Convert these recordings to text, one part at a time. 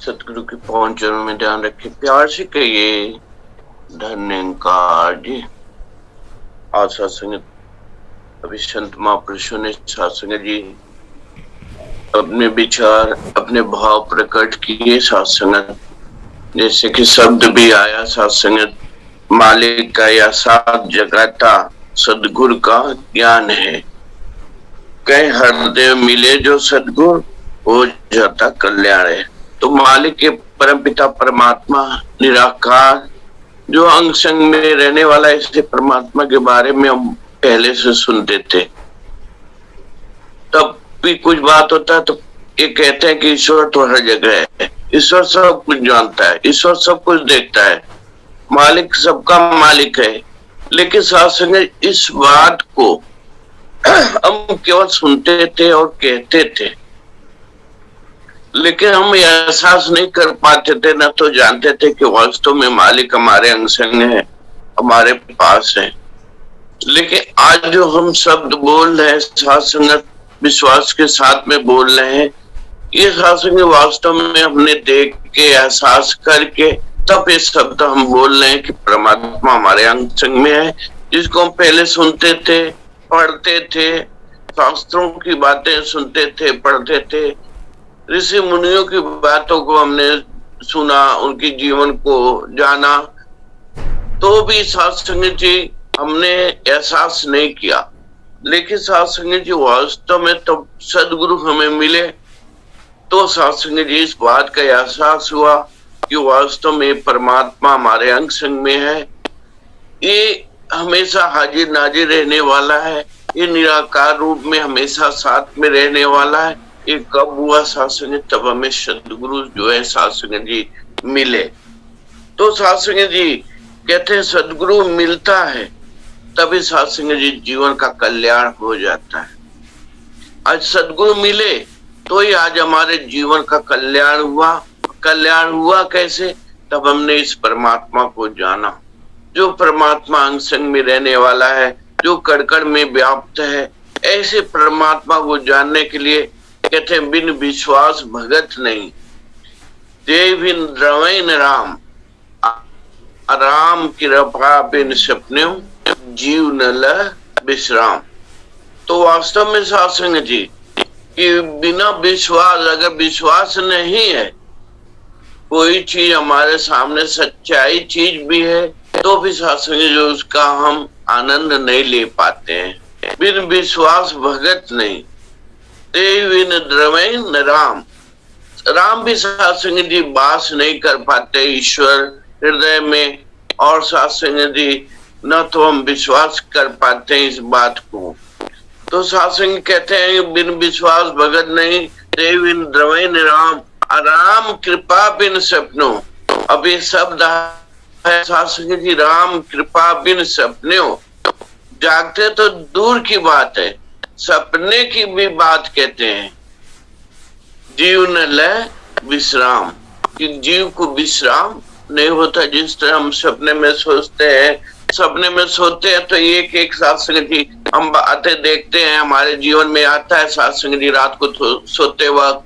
सतगुरु की पहुंचों में ध्यान रखे, प्यार से कहिए धन्यकार जी। आज सत्संग अभी संत महापुरुषों ने सत्संग जी अपने विचार अपने भाव प्रकट किए। सत्संग जैसे कि शब्द भी आया, सत्संग मालिक का या साथ जगाता सदगुरु का ज्ञान है। कई हृदय मिले जो सदगुरु हो जाता कल्याण है। तो मालिक के परम पिता परमात्मा निराकार जो अंग संग में रहने वाला, ऐसे परमात्मा के बारे में हम पहले से सुनते थे। तब भी कुछ बात होता है तो ये कहते हैं कि ईश्वर तो हर जगह है, ईश्वर सब कुछ जानता है, ईश्वर सब कुछ देखता है, मालिक सबका मालिक है। लेकिन सत्संग इस बात को हम केवल सुनते थे और कहते थे, लेकिन हम एहसास नहीं कर पाते थे, न तो जानते थे कि वास्तव में मालिक हमारे अंग संग है, हमारे पास है। लेकिन आज जो हम शब्द बोल रहे हैं, सत्संग विश्वास के साथ में बोल रहे हैं, ये सत्संग वास्तव में हमने देख के एहसास करके तब ये शब्द हम बोल रहे हैं कि परमात्मा हमारे अंग संग में है, जिसको हम पहले सुनते थे, पढ़ते थे, शास्त्रों की बातें सुनते थे, पढ़ते थे, ऋषि मुनियों की बातों को हमने सुना, उनकी जीवन को जाना, तो भी सत्संग जी हमने एहसास नहीं किया। लेकिन सत्संग जी वास्तव में तो सदगुरु हमें मिले तो सत्संग जी इस बात का एहसास हुआ कि वास्तव में परमात्मा हमारे अंग संग में है। ये हमेशा हाजिर नाजिर रहने वाला है, ये निराकार रूप में हमेशा साथ में रहने वाला है। ये कब हुआ सत्संग? तब हमें सदगुरु जो है सत्संग जी मिले। तो सत्संग जी कहते हैं सदगुरु मिलता है तभी सत्संग जी जीवन का कल्याण हो जाता है। आज सदगुरु मिले तो ही आज हमारे जीवन का कल्याण हुआ। कल्याण हुआ कैसे? तब हमने इस परमात्मा को जाना, जो परमात्मा अंग संग में रहने वाला है, जो कण-कण में व्याप्त है। ऐसे परमात्मा को जानने के लिए कहते हैं बिन विश्वास भगत नहीं, जय बिन द्रवैन राम, राम कृपा बिन सपने जीव न ल विश्राम। तो वास्तव में सत्संग जी कि बिना विश्वास, अगर विश्वास नहीं है, कोई चीज हमारे सामने सच्चाई चीज भी है तो भी सत्संग जो उसका हम आनंद नहीं ले पाते हैं। बिन विश्वास भगत नहीं, बिन द्रवैन राम, राम भी सत्संग जी वास नहीं कर पाते ईश्वर हृदय में, और सत्संग जी न तो हम विश्वास कर पाते हैं इस बात को। तो सत्संग कहते हैं बिन विश्वास भगत नहीं, बिन द्रवैन राम, राम कृपा बिन सपनो। अब ये शब्द है सत्संग जी, राम कृपा बिन सपने। जागते तो दूर की बात है, सपने की भी बात कहते हैं। जीव न ले विश्राम, कि जीव को विश्राम नहीं होता। जिस तरह हम सपने में सोचते हैं, सपने में सोते हैं तो एक एक सत्संग जी हम बातें देखते हैं, हमारे जीवन में आता है सत्संग जी रात को सोते वक्त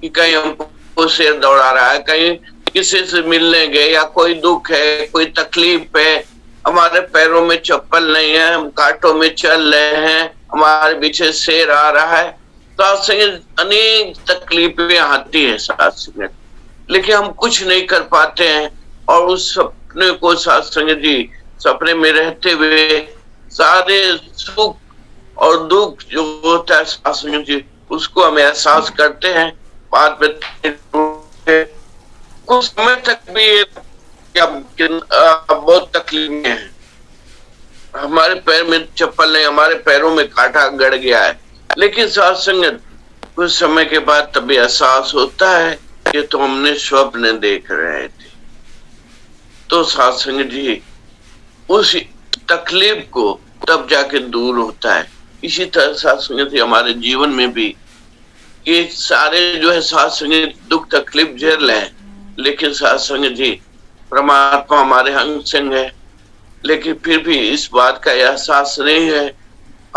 कि कहीं हमको शेर दौड़ा रहा है, कहीं किसी से मिलने गए, या कोई दुख है, कोई तकलीफ है, हमारे पैरों में चप्पल नहीं है, हम कांटों में चल रहे हैं, हमारे पीछे शेर आ रहा है। सत्संग अनेक तकलीफें आती है सत्संग, लेकिन हम कुछ नहीं कर पाते हैं। और उस सपने को सत्संग जी सपने में रहते हुए सारे सुख और दुख जो होता है सत्संग जी उसको हम एहसास करते हैं। बाद में कुछ समय तक भी बहुत तकलीफ है, हमारे पैर में चप्पल नहीं, हमारे पैरों में कांटा गड़ गया है, लेकिन सत्संग कुछ समय के बाद तभी एहसास होता है कि तो हमने स्वप्न देख रहे थे। तो सत्संग जी उस तकलीफ को तब जाके दूर होता है। इसी तरह सत्संग जी हमारे जीवन में भी कि सारे जो है सत्संग दुख तकलीफ झेल रहे हैं, लेकिन सत्संग जी परमात्मा हमारे अंग संग है, लेकिन फिर भी इस बात का एहसास नहीं है।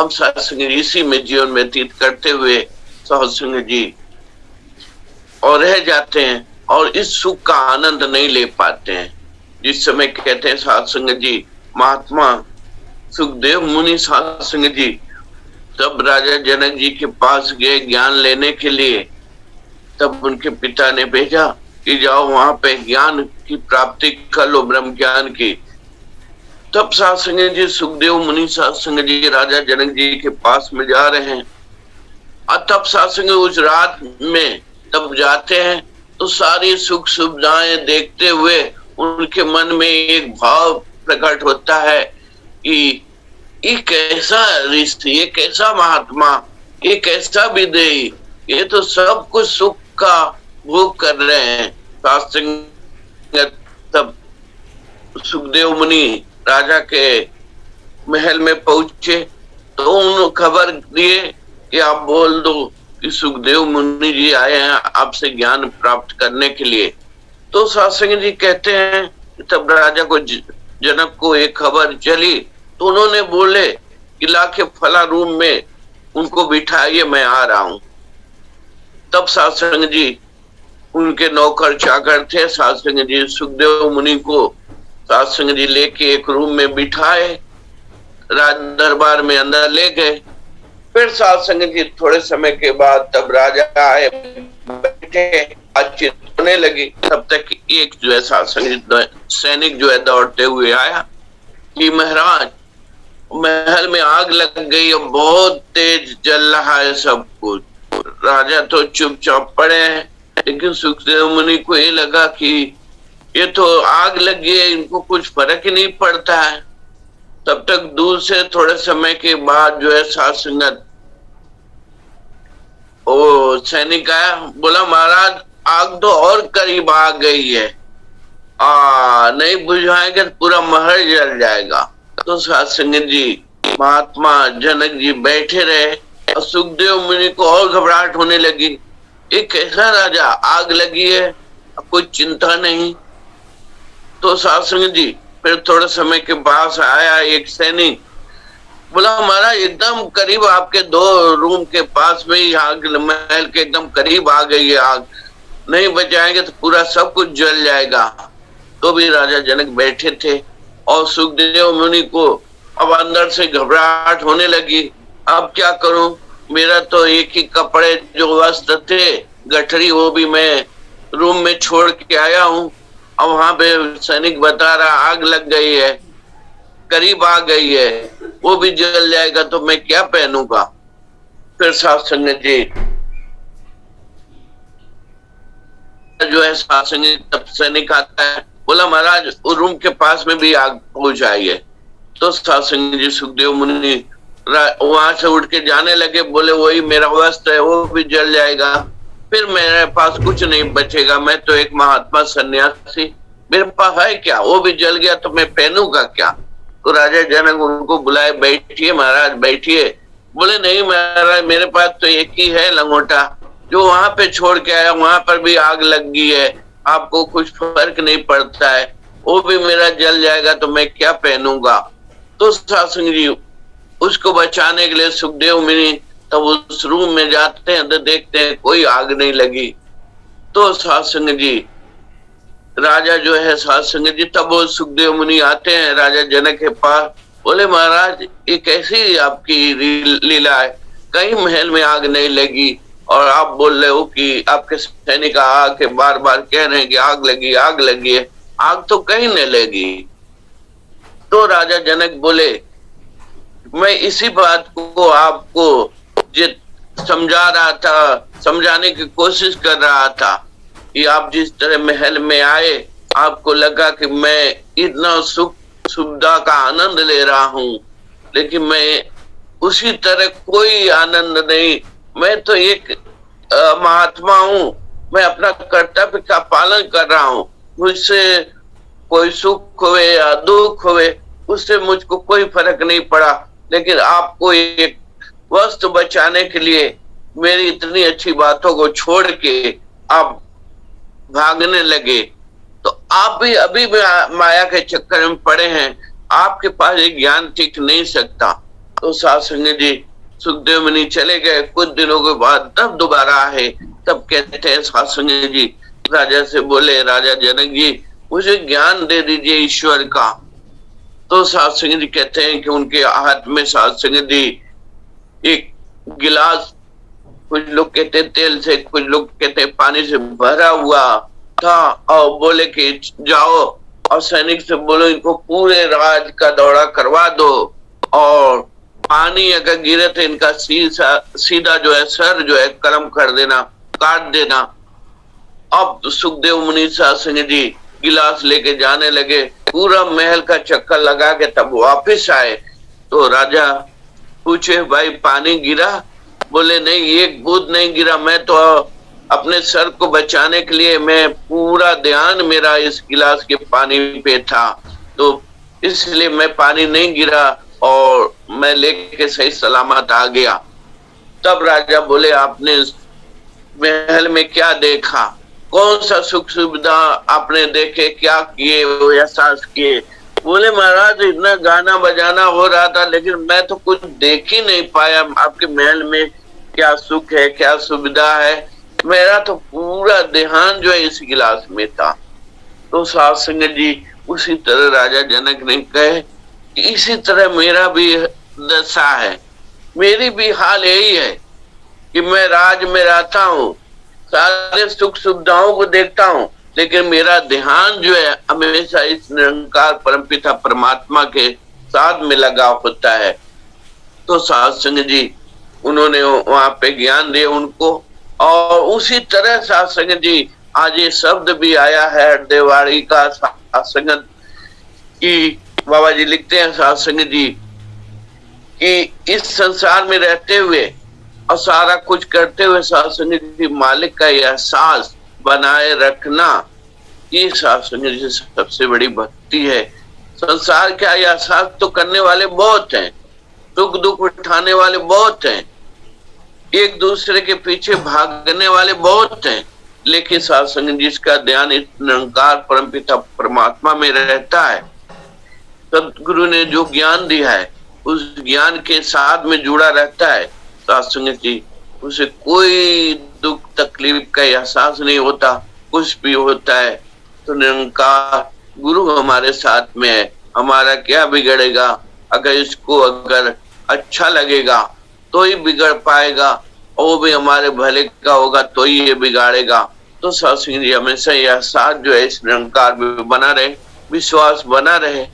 हम सत्संग इसी में जीवन व्यतीत करते हुए सत्संग जी और रह जाते हैं। और इस सुख का आनंद नहीं ले पाते हैं। जिस समय कहते हैं साध संगत जी, महात्मा सुखदेव मुनि साध संगत जी तब राजा जनक जी के पास गए ज्ञान लेने के लिए। तब उनके पिता ने भेजा कि जाओ वहां पे ज्ञान की प्राप्ति कर लो, ब्रह्म ज्ञान की। तब साध संगत जी सुखदेव मुनि साध संगत जी राजा जनक जी के पास में जा रहे हैं। और तब साध संगत उस रात में तब जाते हैं तो सारी सुख सुविधाएं देखते हुए उनके मन में एक भाव प्रकट होता है कि ये कैसा ऋषि, ये कैसा महात्मा, ये कैसा विदेही, ये तो सब कुछ सुख का भोग कर रहे हैं। तब सुखदेव मुनि राजा के महल में पहुंचे तो उन्होंने खबर दिए कि आप बोल दो कि सुखदेव मुनि जी आए हैं आपसे ज्ञान प्राप्त करने के लिए। तो सत्संग जी कहते हैं तब राजा को जनक को एक खबर चली तो उन्होंने बोले कि लाके फला रूम में उनको बिठाइए, मैं आ रहा हूं। तब सत्संग जी उनके नौकर चाकर थे, सत्संग जी सुखदेव मुनि को सत्संग जी लेके एक रूम में बिठाए, राज दरबार में अंदर ले गए। फिर सत्संग जी थोड़े समय के बाद तब राजा आए, बैठे, बातचीत होने लगी। तब तक एक जो है सत्संग सैनिक जो है दौड़ते हुए आया कि महाराज महल में आग लग गई और बहुत तेज जल रहा है सब कुछ। राजा तो चुपचाप पड़े हैं, लेकिन सुखदेव मुनि को ये लगा कि ये तो आग लगी है, इनको कुछ फर्क ही नहीं पड़ता है। तब तक दूर से थोड़े समय के बाद जो है साध संगत ओ सैनिक आया, बोला महाराज आग तो और करीब आ गई है, नहीं बुझाएंगे तो पूरा महल जल जाएगा। तो साध संगत जी महात्मा जनक जी बैठे रहे और सुखदेव मुनि को और घबराहट होने लगी। ये कैसा राजा, आग लगी है, कोई चिंता नहीं। तो साध संगत जी फिर थोड़े समय के पास आया एक सैनिक, बोला महाराज एकदम करीब आपके 2 रूम के पास में ही आग, महल के एकदम करीब आ गई है आग, नहीं बचाएंगे तो पूरा सब कुछ जल जाएगा। तो भी राजा जनक बैठे थे और सुखदेव मुनि को अब अंदर से घबराहट होने लगी। अब क्या करूं, मेरा तो एक ही कपड़े जो वस्त्र थे गठरी वो भी मैं रूम में छोड़ के आया हूं। अब वहां पे सैनिक बता रहा आग लग गई है, करीब आ गई है, वो भी जल जाएगा तो मैं क्या पहनूंगा। फिर साध संगत जी जो है साध संगत तब सैनिक आता है, बोला महाराज वो रूम के पास में भी आग पहुंच आई है। तो साध संगत जी सुखदेव मुनि वहां से उठ के जाने लगे, बोले वही मेरा वस्त्र है वो भी जल जाएगा, फिर मेरे पास कुछ नहीं बचेगा, मैं तो एक महात्मा सन्यासी, मेरे पास है क्या, वो भी जल गया तो मैं पहनूंगा क्या। तो राजा जनक उनको बुलाए, बैठिए महाराज बैठिए। बोले नहीं महाराज मेरे पास तो एक ही है लंगोटा जो वहां पे छोड़ के आया, वहां पर भी आग लग गई है, आपको कुछ फर्क नहीं पड़ता है, वो भी मेरा जल जाएगा तो मैं क्या पहनूंगा। तो सत्संग जी उसको बचाने के लिए सुखदेव मुनि तब उस रूम में जाते हैं तो देखते हैं कोई आग नहीं लगी। तो सत्संग जी राजा जो है सत्संग जी तब वो सुखदेव मुनि आते हैं राजा जनक के पास, बोले महाराज ये कैसी आपकी लीला है, कहीं महल में आग नहीं लगी और आप बोल रहे हो कि आपके सैनिक आके बार बार कह रहे हैं कि आग लगी है, आग तो कहीं नहीं लगी। तो राजा जनक बोले मैं इसी बात को आपको समझा रहा था, समझाने की कोशिश कर रहा था कि आप जिस तरह महल में आए आपको लगा कि मैं इतना सुख सुविधा का आनंद ले रहा हूं, लेकिन मैं उसी तरह कोई आनंद नहीं, मैं तो एक महात्मा हूं, मैं अपना कर्तव्य का पालन कर रहा हूं, मुझसे कोई सुख हुए या दुख हुए उससे मुझको कोई फर्क नहीं पड़ा, लेकिन आपको एक वस्तु बचाने के लिए मेरी इतनी अच्छी बातों को छोड़ के आप भागने लगे, तो आप भी अभी भी माया के चक्कर में पड़े हैं, आपके पास एक ज्ञान टिक नहीं सकता। तो सत्संग जी सुखदेव मुनि चले गए, कुछ दिनों के बाद तब दोबारा आए, तब कहते हैं सत्संग जी राजा से बोले, राजा जनक जी मुझे ज्ञान दे दीजिए ईश्वर का। तो साध संगत जी कहते हैं कि उनके हाथ में साध संगत जी एक गिलास, कुछ लोग कहते तेल से, कुछ लोग कहते पानी से भरा हुआ था, और बोले कि जाओ और सैनिक से बोलो इनको पूरे राज का दौरा करवा दो, और पानी अगर गिरे तो इनका सीधा जो है सर जो है कलम कर देना, काट देना। अब सुखदेव मुनि साध संगत जी गिलास लेके जाने लगे, पूरा महल का चक्कर लगा के तब वापस आए। तो राजा पूछे भाई पानी गिरा? बोले नहीं, एक बूंद नहीं गिरा, मैं तो अपने सर को बचाने के लिए मैं पूरा ध्यान मेरा इस गिलास के पानी पे था, तो इसलिए मैं पानी नहीं गिरा और मैं लेके सही सलामत आ गया। तब राजा बोले आपने महल में क्या देखा, कौन सा सुख सुविधा आपने देखे, क्या किए एहसास किए? बोले महाराज इतना गाना बजाना हो रहा था लेकिन मैं तो कुछ देख ही नहीं पाया, आपके महल में क्या सुख है, क्या सुविधा है, मेरा तो पूरा ध्यान जो है इस गिलास में था। तो साध संगत जी उसी तरह राजा जनक ने कहे कि इसी तरह मेरा भी दशा है, मेरी भी हाल यही है कि मैं राज में रहता हूँ, सारे सुख सुविधाओं को देखता हूँ, लेकिन मेरा ध्यान जो है हमेशा इस निरंकार परमपिता परमात्मा के साथ में लगा होता है। तो साध संगत जी उन्होंने वहां पे ज्ञान दिया उनको, और उसी तरह साध संगत जी आज ये शब्द भी आया है देवाड़ी का। साध संगत की बाबा जी लिखते हैं साध संगत जी कि इस संसार में रहते हुए और सारा कुछ करते हुए साध संगत जी मालिक का एहसास बनाए रखना, ये साध संगत जी सबसे बड़ी भक्ति है। संसार का एहसास तो करने वाले बहुत हैं, दुख दुख उठाने वाले बहुत हैं, एक दूसरे के पीछे भागने वाले बहुत हैं, लेकिन साध संगत जिसका ध्यान इस निरंकार परमपिता परमात्मा में रहता है, सदगुरु ने जो ज्ञान दिया है उस ज्ञान के साथ में जुड़ा रहता है, साध संगत जी उसे कोई दुख तकलीफ का एहसास नहीं होता। कुछ भी होता है तो निरंकार गुरु हमारे साथ में है, हमारा क्या बिगड़ेगा? अगर इसको अगर अच्छा लगेगा तो ही बिगड़ पाएगा, और वो भी हमारे भले का होगा तो ही ये बिगाड़ेगा। तो साध संगत जी हमेशा यह साथ जो है इस निरंकार में बना रहे, विश्वास बना रहे।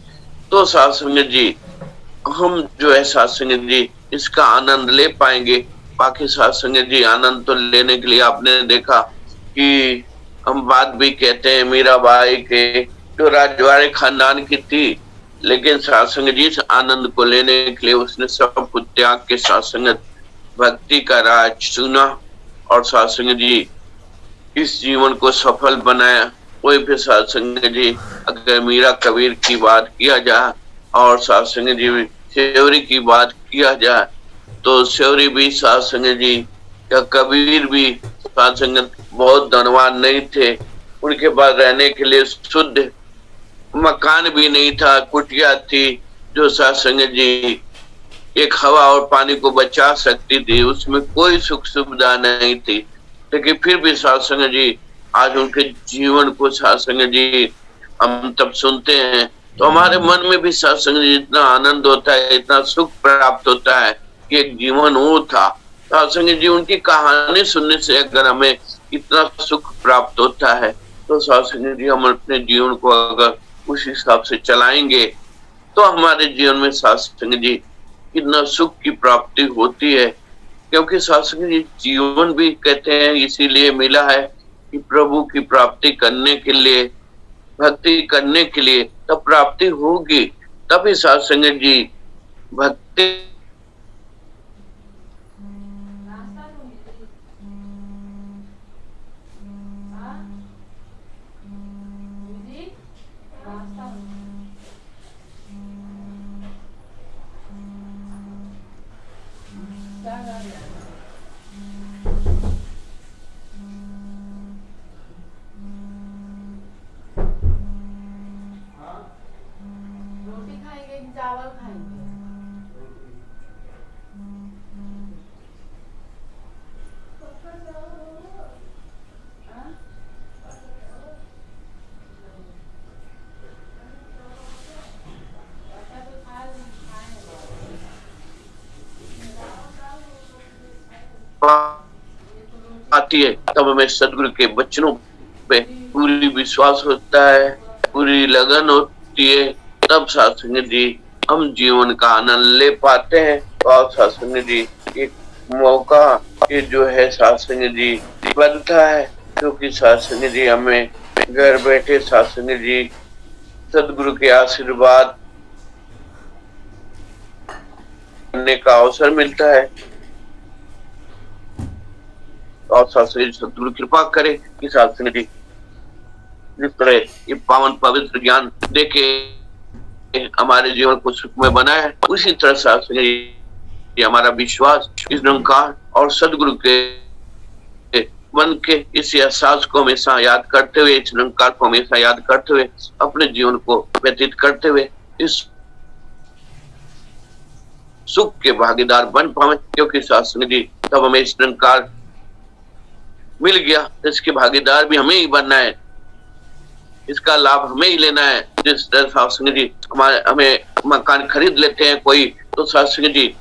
तो साध संगत जी हम जो है साध संगत जी इसका आनंद ले पाएंगे। बाकी साध संगत जी आनंद तो लेने के लिए आपने देखा कि हम बात भी कहते हैं मीराबाई के जो राजवाड़े खानदान की थी, लेकिन साध संगत जी इस आनंद को लेने के लिए उसने सब कुछ त्याग के साध संगत भक्ति का राज चुना, और साध संगत जी इस जीवन को सफल बनाया। कोई भी साध संगत जी अगर मीरा कबीर की बात किया जाए और साध संगत जी सेवरी की बात किया जाए तो सेवरी भी साध संगत जी या कबीर भी साध संगत बहुत धनवान नहीं थे, उनके पास रहने के लिए शुद्ध मकान भी नहीं था, कुटिया थी जो साध संगत जी एक हवा और पानी को बचा सकती थी, उसमें कोई सुख सुविधा नहीं थी, लेकिन फिर भी साध संगत जी आज उनके जीवन को साध संगत जी हम तब सुनते हैं तो हमारे मन में भी साध संगत जी इतना आनंद होता है, इतना सुख प्राप्त होता है कि एक जीवन वो था। साध संगत जी उनकी कहानी सुनने से अगर हमें इतना सुख प्राप्त होता है तो साध संगत जी हम अपने जीवन को अगर उस हिसाब से चलाएंगे तो हमारे जीवन में साध संगत जी कितना सुख की प्राप्ति होती है। क्योंकि साध संगत जी जीवन भी कहते हैं इसीलिए मिला है कि प्रभु की प्राप्ति करने के लिए, भक्ति करने के लिए तब प्राप्ति होगी, तभी साध संगत जी भक्ति चावल खाएंगे। आती है, तब हमें सदगुरु के वचनों पे पूरी विश्वास होता है, पूरी लगन होती है, तब साध संगत जी हम जीवन का आनंद ले पाते हैं। तो आप साध संगत जी एक मौका ये जो है साध संगत जी बनता है, क्योंकि साध संगत जी हमें घर बैठे साध संगत जी सदगुरु के आशीर्वाद करने का अवसर मिलता है। और सदगुरु कृपा करे कि साध संगत जी जिस तरह ये पावन पवित्र ज्ञान देके हमारे जीवन को सुखमय बनाए, उसी तरह साध संगत जी हमारा विश्वास इस निरंकार और सदगुरु के मन के इस एहसास को हमेशा याद करते हुए, इस निरंकार को हमेशा याद करते हुए अपने जीवन को व्यतीत करते हुए इस सुख के भागीदार बन पाए, क्योंकि साध संगत जी तब हमें इस निरंकार मिल गया, इसके भागीदार भी हमें ही बनना है, इसका लाभ हमें ही लेना है। जिस तरह साध संगत जी हमें मकान खरीद लेते हैं कोई, तो साध संगत जी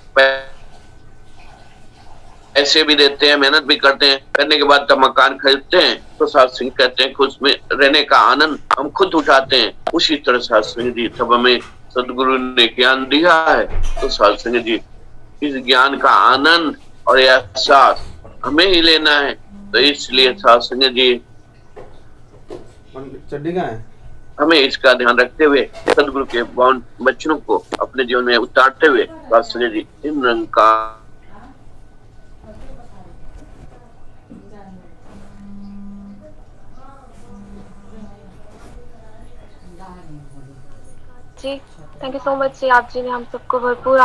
ऐसे भी देते हैं, मेहनत भी करते हैं, करने के बाद जब मकान खरीदते हैं तो साध संगत कहते हैं कि उसमें रहने का आनंद हम खुद उठाते हैं। उसी तरह साध संगत जी तब हमें सदगुरु ने ज्ञान दिया है, तो साध संगत जी इस ज्ञान का आनंद और एहसास हमें ही लेना है। तो इसलिए साध संगत जी चड्डी कहाँ है? हमें इसका ध्यान रखते हुए सदगुरु के वचनों को अपने जीवन में उतारते हुए साध संगत जी इन रंग का जी, थैंक यू सो मच जी। आप जी ने हम सबको भरपूर